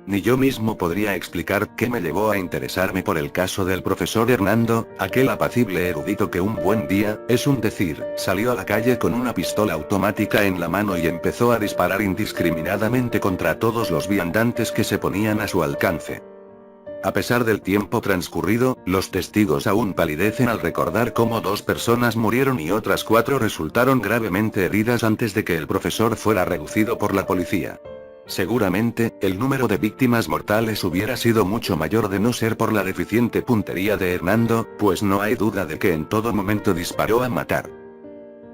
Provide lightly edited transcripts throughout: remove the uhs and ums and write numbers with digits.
Ni yo mismo podría explicar qué me llevó a interesarme por el caso del profesor Hernando, aquel apacible erudito que un buen día, es un decir, salió a la calle con una pistola automática en la mano y empezó a disparar indiscriminadamente contra todos los viandantes que se ponían a su alcance. A pesar del tiempo transcurrido, los testigos aún palidecen al recordar cómo 2 personas murieron y otras 4 resultaron gravemente heridas antes de que el profesor fuera reducido por la policía. Seguramente, el número de víctimas mortales hubiera sido mucho mayor de no ser por la deficiente puntería de Hernando, pues no hay duda de que en todo momento disparó a matar.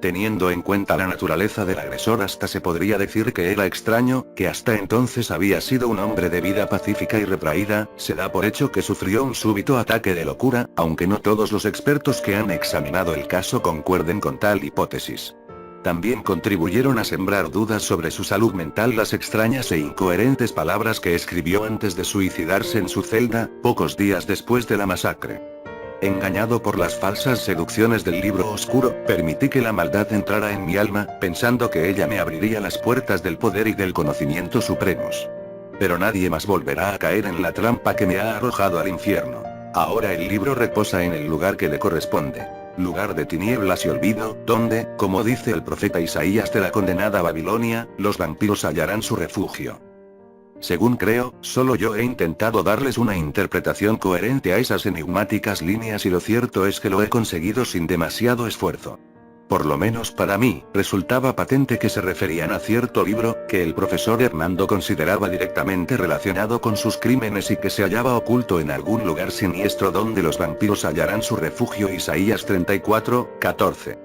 Teniendo en cuenta la naturaleza del agresor, hasta se podría decir que era extraño, que hasta entonces había sido un hombre de vida pacífica y retraída, se da por hecho que sufrió un súbito ataque de locura, aunque no todos los expertos que han examinado el caso concuerden con tal hipótesis. También contribuyeron a sembrar dudas sobre su salud mental las extrañas e incoherentes palabras que escribió antes de suicidarse en su celda, pocos días después de la masacre. Engañado por las falsas seducciones del libro oscuro, permití que la maldad entrara en mi alma, pensando que ella me abriría las puertas del poder y del conocimiento supremos. Pero nadie más volverá a caer en la trampa que me ha arrojado al infierno. Ahora el libro reposa en el lugar que le corresponde. Lugar de tinieblas y olvido, donde, como dice el profeta Isaías de la condenada Babilonia, los vampiros hallarán su refugio. Según creo, solo yo he intentado darles una interpretación coherente a esas enigmáticas líneas y lo cierto es que lo he conseguido sin demasiado esfuerzo. Por lo menos para mí, resultaba patente que se referían a cierto libro, que el profesor Hernando consideraba directamente relacionado con sus crímenes y que se hallaba oculto en algún lugar siniestro donde los vampiros hallarán su refugio. Isaías 34:14.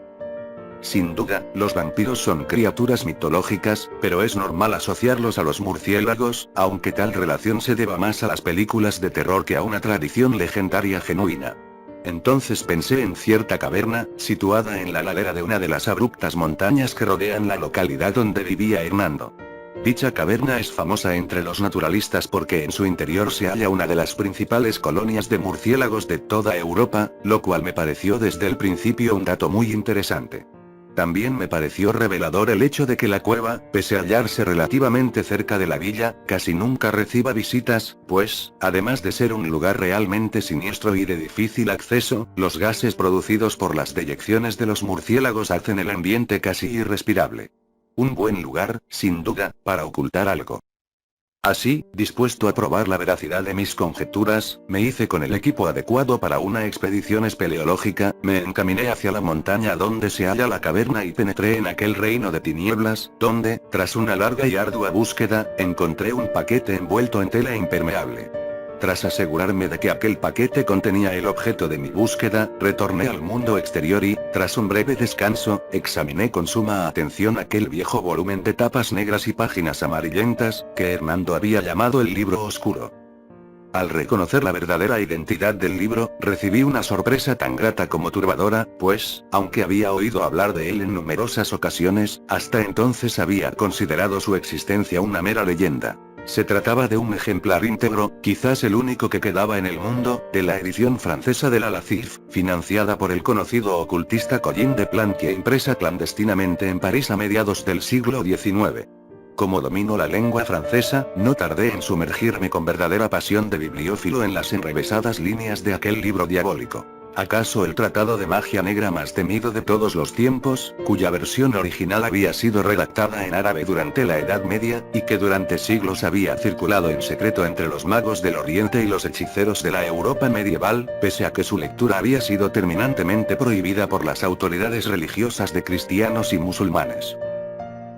Sin duda, los vampiros son criaturas mitológicas, pero es normal asociarlos a los murciélagos, aunque tal relación se deba más a las películas de terror que a una tradición legendaria genuina. Entonces pensé en cierta caverna, situada en la ladera de una de las abruptas montañas que rodean la localidad donde vivía Hernando. Dicha caverna es famosa entre los naturalistas porque en su interior se halla una de las principales colonias de murciélagos de toda Europa, lo cual me pareció desde el principio un dato muy interesante. También me pareció revelador el hecho de que la cueva, pese a hallarse relativamente cerca de la villa, casi nunca reciba visitas, pues, además de ser un lugar realmente siniestro y de difícil acceso, los gases producidos por las deyecciones de los murciélagos hacen el ambiente casi irrespirable. Un buen lugar, sin duda, para ocultar algo. Así, dispuesto a probar la veracidad de mis conjeturas, me hice con el equipo adecuado para una expedición espeleológica, me encaminé hacia la montaña donde se halla la caverna y penetré en aquel reino de tinieblas, donde, tras una larga y ardua búsqueda, encontré un paquete envuelto en tela impermeable. Tras asegurarme de que aquel paquete contenía el objeto de mi búsqueda, retorné al mundo exterior y, tras un breve descanso, examiné con suma atención aquel viejo volumen de tapas negras y páginas amarillentas, que Hernando había llamado el libro oscuro. Al reconocer la verdadera identidad del libro, recibí una sorpresa tan grata como turbadora, pues, aunque había oído hablar de él en numerosas ocasiones, hasta entonces había considerado su existencia una mera leyenda. Se trataba de un ejemplar íntegro, quizás el único que quedaba en el mundo, de la edición francesa de la Lacif, financiada por el conocido ocultista Collin de Plantier, impresa clandestinamente en París a mediados del siglo XIX. Como domino la lengua francesa, no tardé en sumergirme con verdadera pasión de bibliófilo en las enrevesadas líneas de aquel libro diabólico. ¿Acaso el tratado de magia negra más temido de todos los tiempos, cuya versión original había sido redactada en árabe durante la Edad Media, y que durante siglos había circulado en secreto entre los magos del Oriente y los hechiceros de la Europa medieval, pese a que su lectura había sido terminantemente prohibida por las autoridades religiosas de cristianos y musulmanes?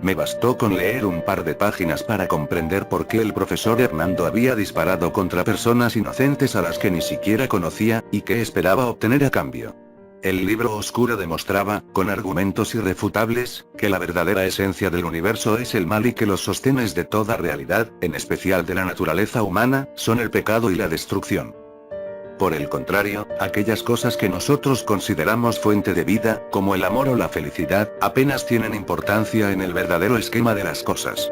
Me bastó con leer un par de páginas para comprender por qué el profesor Hernando había disparado contra personas inocentes a las que ni siquiera conocía, y qué esperaba obtener a cambio. El libro oscuro demostraba, con argumentos irrefutables, que la verdadera esencia del universo es el mal y que los sostenes de toda realidad, en especial de la naturaleza humana, son el pecado y la destrucción. Por el contrario, aquellas cosas que nosotros consideramos fuente de vida, como el amor o la felicidad, apenas tienen importancia en el verdadero esquema de las cosas.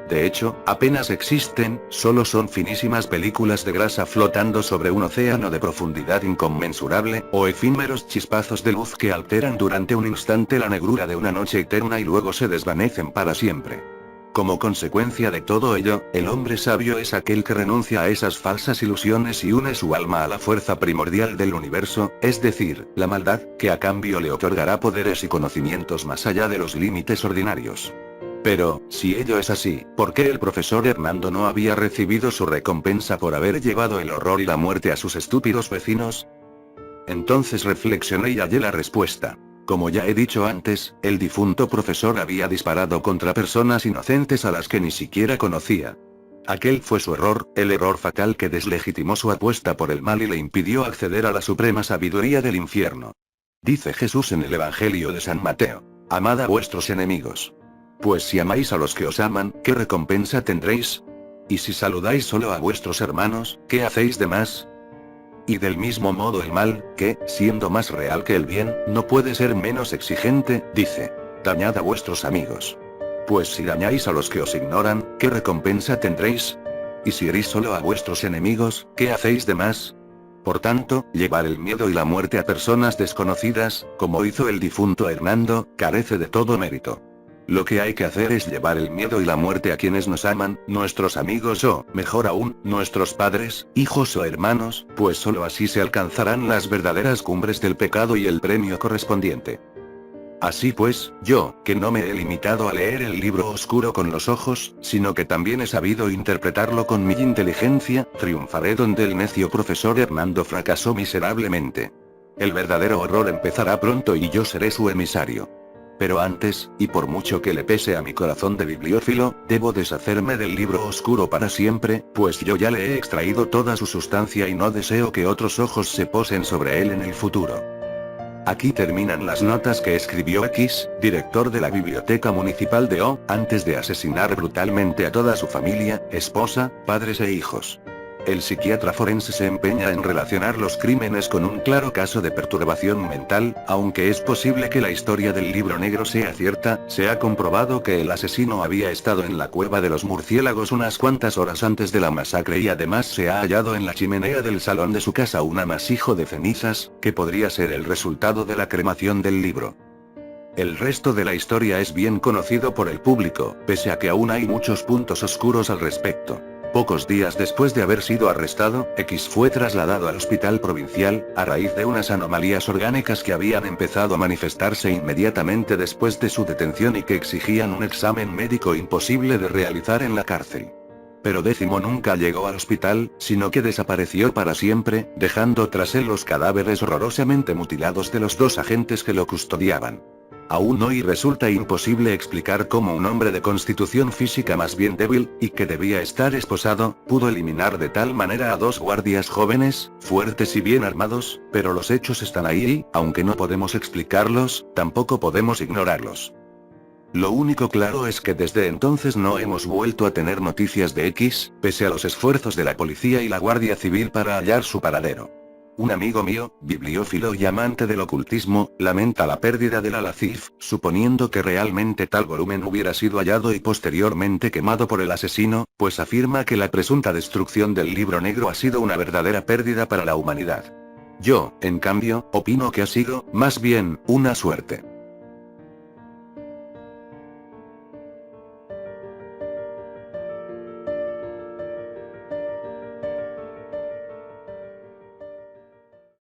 De hecho, apenas existen, solo son finísimas películas de grasa flotando sobre un océano de profundidad inconmensurable, o efímeros chispazos de luz que alteran durante un instante la negrura de una noche eterna y luego se desvanecen para siempre. Como consecuencia de todo ello, el hombre sabio es aquel que renuncia a esas falsas ilusiones y une su alma a la fuerza primordial del universo, es decir, la maldad, que a cambio le otorgará poderes y conocimientos más allá de los límites ordinarios. Pero, si ello es así, ¿por qué el profesor Hernando no había recibido su recompensa por haber llevado el horror y la muerte a sus estúpidos vecinos? Entonces reflexioné y hallé la respuesta. Como ya he dicho antes, el difunto profesor había disparado contra personas inocentes a las que ni siquiera conocía. Aquel fue su error, el error fatal que deslegitimó su apuesta por el mal y le impidió acceder a la suprema sabiduría del infierno. Dice Jesús en el Evangelio de San Mateo: amad a vuestros enemigos. Pues si amáis a los que os aman, ¿qué recompensa tendréis? Y si saludáis solo a vuestros hermanos, ¿qué hacéis de más? Y del mismo modo el mal, que, siendo más real que el bien, no puede ser menos exigente, dice: dañad a vuestros amigos. Pues si dañáis a los que os ignoran, ¿qué recompensa tendréis? Y si herís solo a vuestros enemigos, ¿qué hacéis de más? Por tanto, llevar el miedo y la muerte a personas desconocidas, como hizo el difunto Hernando, carece de todo mérito. Lo que hay que hacer es llevar el miedo y la muerte a quienes nos aman, nuestros amigos o, mejor aún, nuestros padres, hijos o hermanos, pues solo así se alcanzarán las verdaderas cumbres del pecado y el premio correspondiente. Así pues, yo, que no me he limitado a leer el libro oscuro con los ojos, sino que también he sabido interpretarlo con mi inteligencia, triunfaré donde el necio profesor Hernando fracasó miserablemente. El verdadero horror empezará pronto y yo seré su emisario. Pero antes, y por mucho que le pese a mi corazón de bibliófilo, debo deshacerme del libro oscuro para siempre, pues yo ya le he extraído toda su sustancia y no deseo que otros ojos se posen sobre él en el futuro. Aquí terminan las notas que escribió X, director de la Biblioteca Municipal de O, antes de asesinar brutalmente a toda su familia, esposa, padres e hijos. El psiquiatra forense se empeña en relacionar los crímenes con un claro caso de perturbación mental, aunque es posible que la historia del libro negro sea cierta, se ha comprobado que el asesino había estado en la cueva de los murciélagos unas cuantas horas antes de la masacre y además se ha hallado en la chimenea del salón de su casa un amasijo de cenizas, que podría ser el resultado de la cremación del libro. El resto de la historia es bien conocido por el público, pese a que aún hay muchos puntos oscuros al respecto. Pocos días después de haber sido arrestado, X fue trasladado al hospital provincial, a raíz de unas anomalías orgánicas que habían empezado a manifestarse inmediatamente después de su detención y que exigían un examen médico imposible de realizar en la cárcel. Pero Décimo nunca llegó al hospital, sino que desapareció para siempre, dejando tras él los cadáveres horrorosamente mutilados de los dos agentes que lo custodiaban. Aún hoy resulta imposible explicar cómo un hombre de constitución física más bien débil, y que debía estar esposado, pudo eliminar de tal manera a dos guardias jóvenes, fuertes y bien armados, pero los hechos están ahí y, aunque no podemos explicarlos, tampoco podemos ignorarlos. Lo único claro es que desde entonces no hemos vuelto a tener noticias de X, pese a los esfuerzos de la policía y la Guardia Civil para hallar su paradero. Un amigo mío, bibliófilo y amante del ocultismo, lamenta la pérdida del Alacif, suponiendo que realmente tal volumen hubiera sido hallado y posteriormente quemado por el asesino, pues afirma que la presunta destrucción del libro negro ha sido una verdadera pérdida para la humanidad. Yo, en cambio, opino que ha sido, más bien, una suerte.